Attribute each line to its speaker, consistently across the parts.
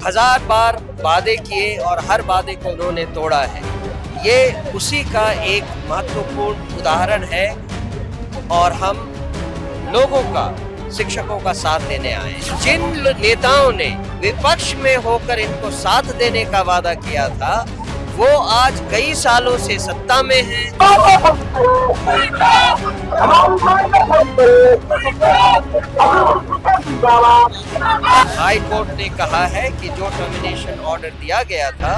Speaker 1: हजार बार वादे किए और हर वादे को उन्होंने तोड़ा है। ये उसी का एक महत्वपूर्ण उदाहरण है और हम लोगों का, शिक्षकों का साथ देने आए हैं। जिन नेताओं ने विपक्ष में होकर इनको साथ देने का वादा किया था, वो आज कई सालों से सत्ता में हैं। हाई कोर्ट ने कहा है कि जो टर्मिनेशन ऑर्डर दिया गया था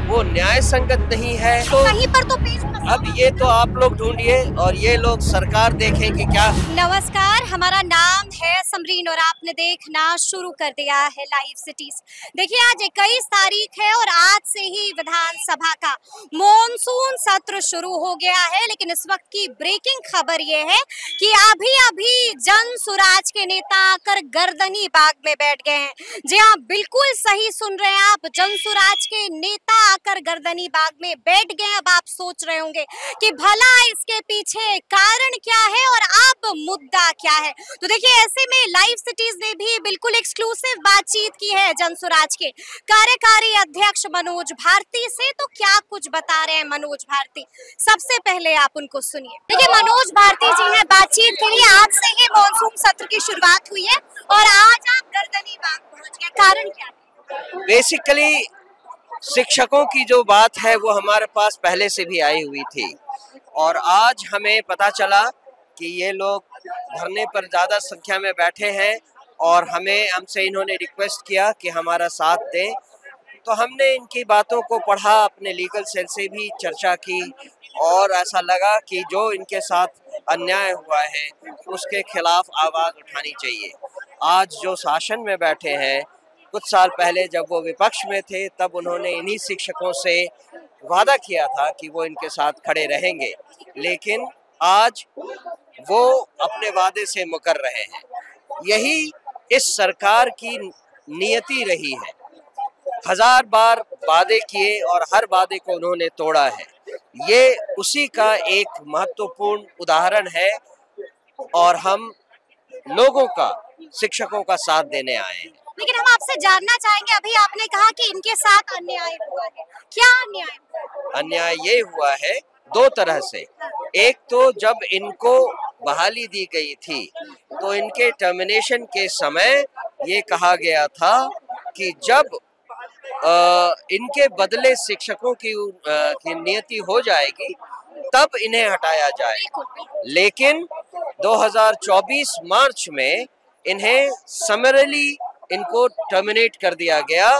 Speaker 1: वो न्याय संगत नहीं है। तो
Speaker 2: कहीं पर तो पेश
Speaker 1: अब ये तो आप लोग ढूंढिए और ये लोग सरकार देखें कि क्या।
Speaker 2: नमस्कार, हमारा नाम है समरीन और आपने देखना शुरू कर दिया है लाइव सिटीज। देखिए, आज 21 तारीख है और आज से ही विधानसभा का मॉनसून सत्र शुरू हो गया है। लेकिन इस वक्त की ब्रेकिंग खबर ये है कि अभी अभी जन सुराज के नेता आकर गर्दनी बाग में बैठ गए हैं। जी हाँ, बिल्कुल सही सुन रहे हैं आप, जन सुराज के नेता आकर गर्दनी बाग में बैठ गए। अब आप सोच रहे होंगे कि भला इसके पीछे कारण क्या है और अब मुद्दा क्या है। तो देखिए, ऐसे में लाइव सिटीज ने भी बिल्कुल एक्सक्लूसिव बातचीत की है जन सुराज के कार्यकारी अध्यक्ष मनोज भारती से। तो क्या कुछ बता रहे हैं मनोज भारती, सबसे पहले आप उनको सुनिए। देखिए, मनोज भारती जी हैं बातचीत के लिए। आज से ही मॉनसून सत्र की शुरुआत हुई है और आज आप गर्दनी बाग पहुंच गए, कारण क्या है?
Speaker 1: बेसिकली शिक्षकों की जो बात है वो हमारे पास पहले से भी आई हुई थी और आज हमें पता चला कि ये लोग धरने पर ज़्यादा संख्या में बैठे हैं और हमसे इन्होंने रिक्वेस्ट किया कि हमारा साथ दें। तो हमने इनकी बातों को पढ़ा, अपने लीगल सेल से भी चर्चा की और ऐसा लगा कि जो इनके साथ अन्याय हुआ है उसके खिलाफ आवाज़ उठानी चाहिए। आज जो शासन में बैठे हैं, कुछ साल पहले जब वो विपक्ष में थे तब उन्होंने इन्हीं शिक्षकों से वादा किया था कि वो इनके साथ खड़े रहेंगे, लेकिन आज वो अपने वादे से मुकर रहे हैं। यही इस सरकार की नियति रही है। हजार बार वादे किए और हर वादे को उन्होंने तोड़ा है। ये उसी का एक महत्वपूर्ण उदाहरण है और हम लोगों का, शिक्षकों का साथ देने आए हैं।
Speaker 2: लेकिन हम आपसे जानना चाहेंगे, अभी आपने कहा कि इनके साथ अन्याय हुआ है, क्या अन्याय हुआ?
Speaker 1: अन्याय ये हुआ है दो तरह से। एक तो जब इनको बहाली दी गई थी तो इनके टर्मिनेशन के समय ये कहा गया था कि जब इनके बदले शिक्षकों की नियति हो जाएगी तब इन्हें हटाया जाए। लेकिन 2024 मार्च में इन्हें समरली इनको टर्मिनेट कर दिया गया,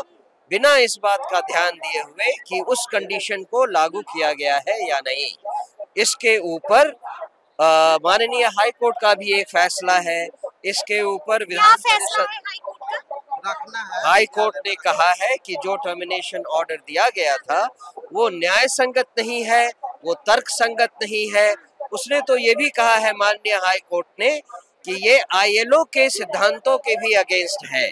Speaker 1: बिना इस बात का ध्यान दिए हुए कि उस कंडीशन को लागू किया गया है या नहीं। इसके ऊपर माननीय हाई कोर्ट का भी एक फैसला है। इसके ऊपर विधान परिषद, हाई कोर्ट ने कहा है कि जो टर्मिनेशन ऑर्डर दिया गया था वो न्याय संगत नहीं है, वो तर्क संगत नहीं है। उसने तो ये भी कहा है माननीय हाई कोर्ट ने कि ये ILO के सिद्धांतों के भी अगेंस्ट है।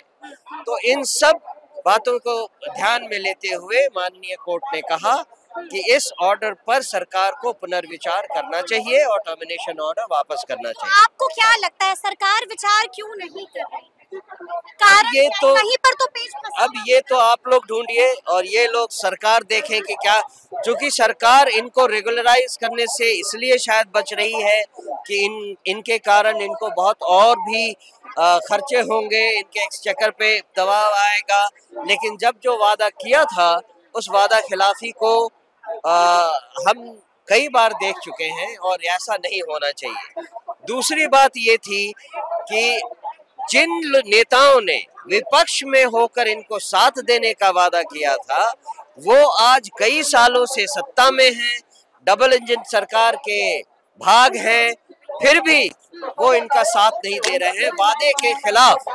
Speaker 1: तो इन सब बातों को ध्यान में लेते हुए माननीय कोर्ट ने कहा कि इस ऑर्डर पर सरकार को पुनर्विचार करना चाहिए और टर्मिनेशन ऑर्डर वापस करना चाहिए।
Speaker 2: आपको क्या लगता है सरकार विचार क्यों नहीं कर रही? कारण
Speaker 1: ये तो
Speaker 2: कहीं पर तो पेश
Speaker 1: अब ये तो आप लोग ढूंढिए और ये लोग सरकार देखें कि क्या। चूंकि सरकार इनको रेगुलराइज करने से इसलिए शायद बच रही है कि इनके कारण इनको बहुत और भी खर्चे होंगे, इनके एक्सचेकर पे दबाव आएगा। लेकिन जब जो वादा किया था उस वादा खिलाफी को हम कई बार देख चुके हैं और ऐसा नहीं होना चाहिए। दूसरी बात ये थी कि जिन नेताओं ने विपक्ष में होकर इनको साथ देने का वादा किया था, वो आज कई सालों से सत्ता में हैं, डबल इंजन सरकार के भाग हैं, फिर भी वो इनका साथ नहीं दे रहे हैं। वादे के खिलाफ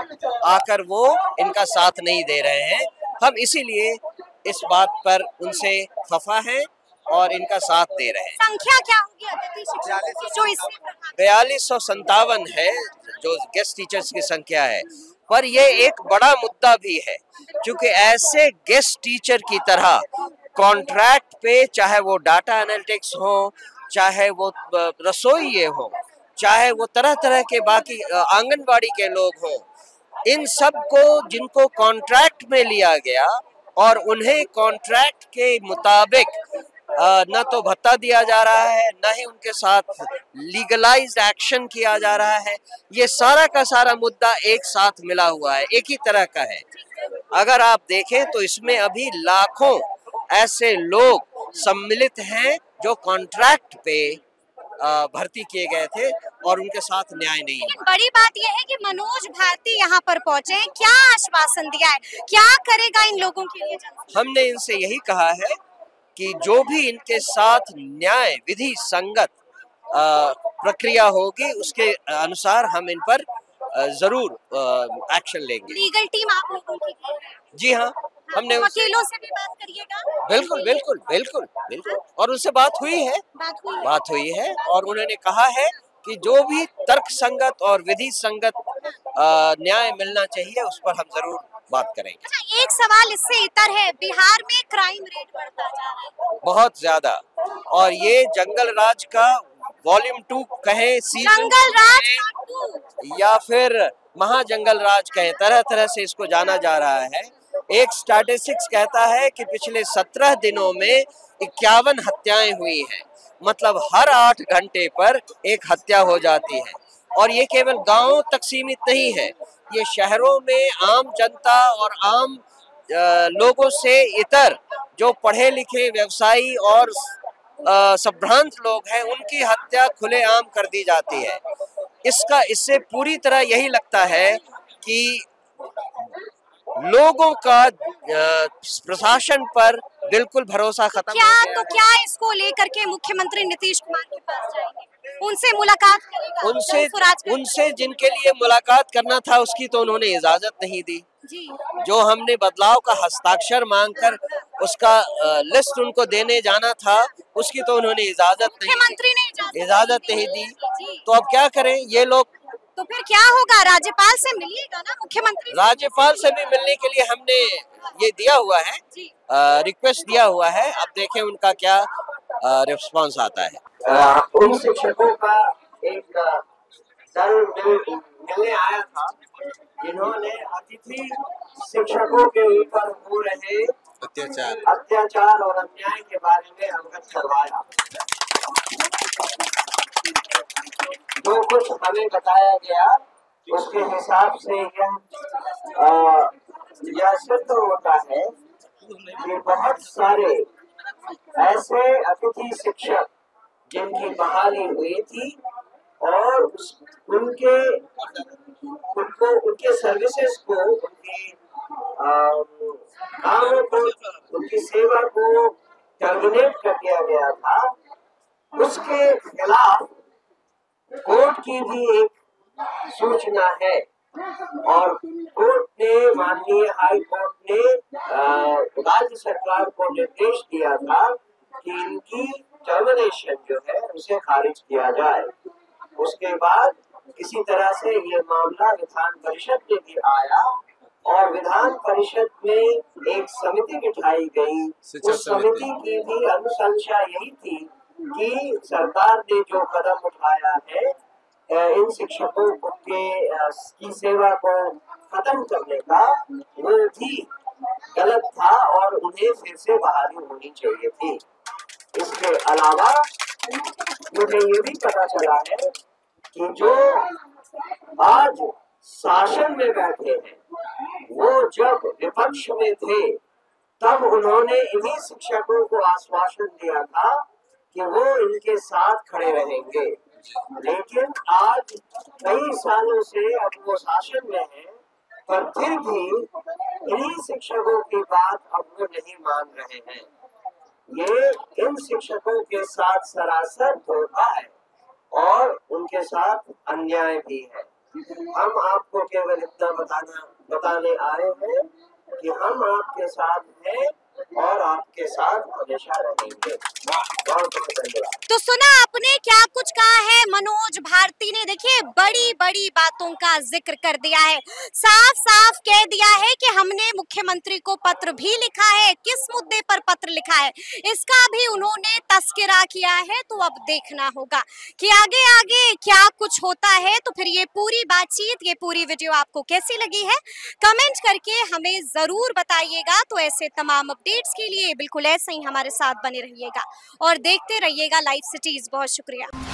Speaker 1: आकर वो इनका साथ नहीं दे रहे हैं। हम इसीलिए इस बात पर उनसे खफा हैं और इनका साथ दे रहे हैं।
Speaker 2: संख्या क्या होगी अतिथि शिक्षकों की जो इसमें
Speaker 1: 4257 है जो गेस्ट टीचर्स की संख्या है। पर ये एक बड़ा मुद्दा भी है, क्योंकि ऐसे गेस्ट टीचर की तरह कॉन्ट्रैक्ट पे, चाहे वो डाटा एनालिटिक्स हो, चाहे वो रसोइये हो, चाहे वो तरह तरह के बाकी आंगनबाड़ी के लोग हों, इन सब को जिनको कॉन्ट्रैक्ट में लिया गया और उन्हें कॉन्ट्रैक्ट के मुताबिक न तो भत्ता दिया जा रहा है, न ही उनके साथ लीगलाइज्ड एक्शन किया जा रहा है। ये सारा का सारा मुद्दा एक साथ मिला हुआ है, एक ही तरह का है। अगर आप देखें तो इसमें अभी लाखों ऐसे लोग सम्मिलित हैं जो कॉन्ट्रैक्ट पे भर्ती किए गए थे और उनके साथ न्याय नहीं हुआ।
Speaker 2: बड़ी बात यह है कि मनोज भारती यहाँ पर पहुंचे हैं, क्या आश्वासन दिया है, क्या करेगा इन लोगों के लिए?
Speaker 1: हमने इनसे यही कहा है कि जो भी इनके साथ न्याय विधि संगत प्रक्रिया होगी उसके अनुसार हम इन पर जरूर एक्शन लेंगे।
Speaker 2: लीगल टीम आप लोगों की है?
Speaker 1: जी हाँ, हमने
Speaker 2: वकीलों से भी बात करिएगा।
Speaker 1: बिल्कुल बिल्कुल बिल्कुल बिल्कुल, और उनसे बात हुई है और उन्होंने कहा है कि जो भी तर्क संगत और विधि संगत न्याय मिलना चाहिए उस पर हम जरूर बात करेंगे।
Speaker 2: अच्छा, एक सवाल इससे इतर है, बिहार में क्राइम रेट बढ़ता जा रहा है
Speaker 1: बहुत ज्यादा, और ये जंगल राज का वॉल्यूम 2 कहें,
Speaker 2: जंगल राज
Speaker 1: या फिर महाजंगल राज कहें, तरह तरह से इसको जाना जा रहा है। एक स्टैटिस्टिक्स कहता है कि पिछले 17 दिनों में 51 हत्याएं हुई हैं, मतलब हर 8 घंटे पर एक हत्या हो जाती है। और ये केवल गांवों तक सीमित नहीं है, ये शहरों में आम जनता और आम लोगों से इतर जो पढ़े लिखे व्यवसायी और संभ्रांत लोग हैं उनकी हत्या खुलेआम कर दी जाती है। इससे पूरी तरह यही लगता है कि लोगों का प्रशासन पर बिल्कुल भरोसा खत्म हो गया।
Speaker 2: तो क्या इसको लेकर के मुख्यमंत्री नीतीश कुमार के पास जाएंगे, उनसे मुलाकात करेगा?
Speaker 1: उनसे जिनके लिए मुलाकात करना था उसकी तो उन्होंने इजाजत नहीं दी
Speaker 2: जी।
Speaker 1: जो हमने बदलाव का हस्ताक्षर मांगकर उसका लिस्ट उनको देने जाना था उसकी तो उन्होंने इजाजत नहीं दी। तो अब क्या करें ये लोग?
Speaker 2: तो फिर क्या होगा? राज्यपाल से मिलिएगा ना मुख्यमंत्री?
Speaker 1: राज्यपाल से भी मिलने के लिए हमने ये दिया हुआ है, रिक्वेस्ट दिया हुआ है। अब देखें उनका क्या रिस्पांस आता है।
Speaker 3: उन शिक्षकों का एक दल मिलने आया था जिन्होंने अतिथि शिक्षकों के ऊपर हो रहे अत्याचार और अन्याय के बारे में अवगत करवाया। जो कुछ हमें बताया गया उसके हिसाब से यह सिद्ध होता है कि बहुत सारे ऐसे अतिथि शिक्षक जिनकी बहाली हुई थी और उनके सर्विसेज को, उनकी कामों को, उनकी सेवा को टर्मिनेट कर दिया गया था, उसके खिलाफ कोर्ट की भी एक सूचना है और कोर्ट ने, माननीय हाई कोर्ट ने राज्य सरकार को निर्देश दिया था कि इनकी टर्मिनेशन जो है उसे खारिज किया जाए। उसके बाद किसी तरह से ये मामला विधान परिषद में भी आया और विधान परिषद में एक समिति बिठाई गई। उस समिति की भी अनुशंसा यही थी कि सरकार ने जो कदम उठाया है इन शिक्षकों की सेवा को खत्म करने का, वो भी गलत था और उन्हें फिर से बहाली होनी चाहिए थी। इसके अलावा मुझे ये भी पता चला है कि जो आज शासन में बैठे हैं वो जब विपक्ष में थे तब उन्होंने इन्हीं शिक्षकों को आश्वासन दिया था कि वो इनके साथ खड़े रहेंगे, लेकिन आज कई सालों से अब वो शासन में है पर फिर भी इन्हीं शिक्षकों की बात अब वो नहीं मान रहे हैं। ये इन शिक्षकों के साथ सरासर धोखा है और उनके साथ अन्याय भी है। हम आपको केवल इतना बताने आए हैं कि हम आपके साथ हैं और आपके साथ हमेशा रहेंगे। बहुत बहुत धन्यवाद।
Speaker 2: तो सुना आपने क्या कुछ कहा है मनोज भारती ने। देखिए बड़ी बड़ी बातों का जिक्र कर दिया है, साफ साफ कह दिया है कि हमने मुख्यमंत्री को पत्र भी लिखा है। किस मुद्दे पर पत्र लिखा है इसका भी उन्होंने तस्करा किया है। तो अब देखना होगा कि आगे आगे क्या कुछ होता है। तो फिर ये पूरी बातचीत, ये पूरी वीडियो आपको कैसी लगी है कमेंट करके हमें जरूर बताइएगा। तो ऐसे तमाम अपडेट्स के लिए बिल्कुल ऐसे ही हमारे साथ बने रहिएगा और देखते रहिएगा लाइव सिटीज। बहुत शुक्रिया।